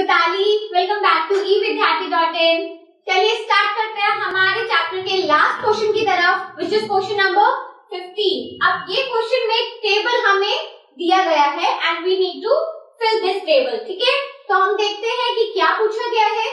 Mitali, welcome back to evidyarthi.in। चलिए start करते हैं हमारे चैप्टर के लास्ट क्वेश्चन की तरफ, विच इज क्वेश्चन नंबर 15। अब ये क्वेश्चन में एक टेबल हमें दिया गया है and we need to fill this table. ठीक है, तो हम देखते हैं कि क्या पूछा गया है।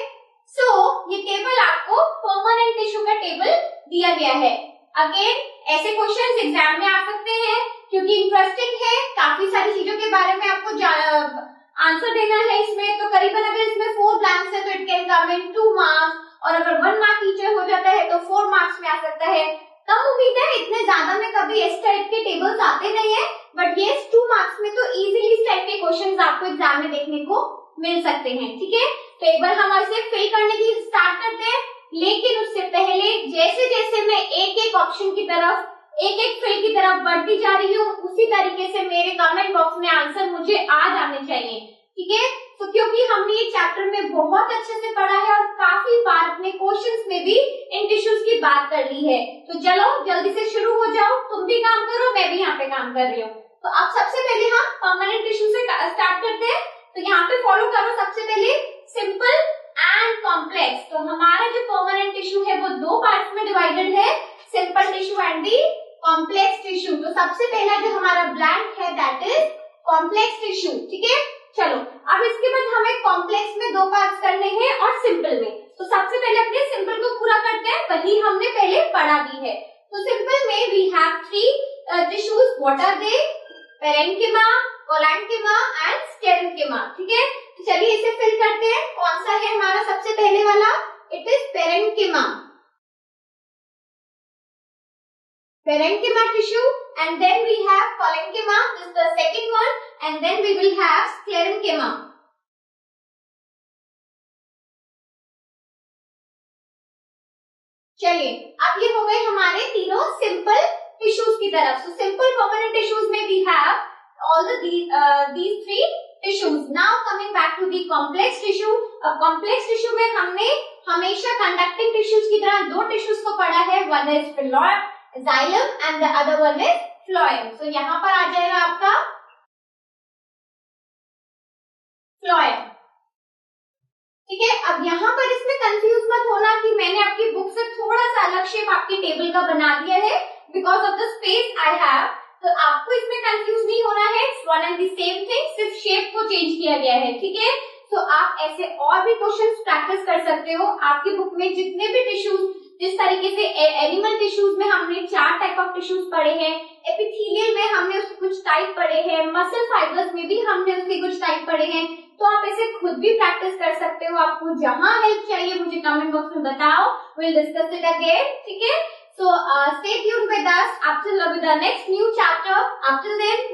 ये टेबल आपको परमानेंट टिश्यू का टेबल दिया गया है। अगेन ऐसे क्वेश्चंस एग्जाम में आ सकते हैं क्योंकि इंटरेस्टिंग है, काफी सारी चीजों के बारे में आपको आंसर देना है इसमें। तो करीबन अगर इसमें 4 ब्लैंक्स है तो it can come in 2 marks, और अगर 1 मार्क टीचर हो जाता है तो 4 मार्क्स में आ सकता है। कम उम्मीद है, इतने ज्यादा में कभी इस टाइप के टेबल्स आते नहीं है, बट ये 2 मार्क्स में तो इजीली इस टाइप के क्वेश्चंस आपको एग्जाम में देखने को मिल सकते हैं। ठीक है, तो एक बार हम इसे फिल करने की स्टार्ट करते हैं, लेकिन उससे पहले जैसे जैसे मैं एक एक ऑप्शन की तरफ, एक एक फिल की तरफ बढ़ती जा रही हूँ, उसी तरीके से मेरे कमेंट बॉक्स में आंसर मुझे आ जाने चाहिए। ठीक है, तो क्योंकि हमने ये चैप्टर में बहुत अच्छे से पढ़ा है और काफी बार अपने क्वेश्चंस में भी इन टिश्यूज की बात कर ली है, तो चलो जल्दी से शुरू हो जाओ। तुम भी काम करो, मैं भी यहाँ पे काम कर रही हूँ। तो अब सबसे पहले हम परमानेंट टिश्यू से स्टार्ट करते हैं। तो यहाँ पे फॉलो करो, सबसे पहले सिंपल एंड कॉम्प्लेक्स। तो हमारा जो परमानेंट टिश्यू है वो 2 पार्ट्स में डिवाइडेड है, simple tissue and the complex tissue. तो सबसे पहला जो हमारा ब्लैंक है दैट इज कॉम्प्लेक्स टिश्यू। ठीक है, चलो अब इसके बाद हमें कॉम्प्लेक्स में 2 पार्ट्स करने हैं और सिंपल में। तो सबसे पहले अपने सिंपल को पूरा करते हैं, वही हमने पहले पढ़ा भी है। तो सिंपल में we have 3 tissues, what are they? Parenchyma, collenchyma and sclerenchyma. ठीक है, तो चलिए इसे फिल करते हैं। कौन सा है हमारा सबसे पहले वाला? It is parenchyma. Parenchyma tissue, and then we have collenchyma, this is the second one, and then we will have sclerenchyma. चलिए अब ये हो गए हमारे तीनों सिंपल टिश्यूज की तरफ। So simple permanent tissues में we have all these 3 tissues. Now coming back to the complex tissue. अब complex tissue में हमने हमेशा conducting tissues की तरह 2 tissues को पढ़ा है, one is phloem, xylem and the other one is phloem. So यहाँ पर आ जाएगा आपका phloem। ठीक है, अब यहाँ पर इसमें कंफ्यूज मत होना कि मैंने आपकी बुक से थोड़ा सा अलग शेप आपकी टेबल का बना दिया है because of the space I have. तो आपको इसमें कंफ्यूज नहीं होना है, it's one and the same thing, सिर्फ शेप को चेंज किया गया है। ठीक है, तो आप ऐसे और भी क्वेश्चंस प्रैक्टिस कर सकते हो। आपकी बुक में जितने भी टिश्यूज, जिस तरीके से एनिमल टिश्यूज में हमने 4 टाइप ऑफ टिश्यूज पढ़े हैं, एपिथेलियल में हमने उसके कुछ टाइप पढ़े हैं, मसल फाइबर्स में भी हमने उसके कुछ टाइप पढ़े हैं, तो आप ऐसे खुद भी प्रैक्टिस कर सकते हो। आपको जहां हेल्प चाहिए मुझे कमेंट बॉक्स में बताओ, विल डिस्कस इट अगेन। ठीक है, so stay tuned with us up till the next new chapter. Up till then,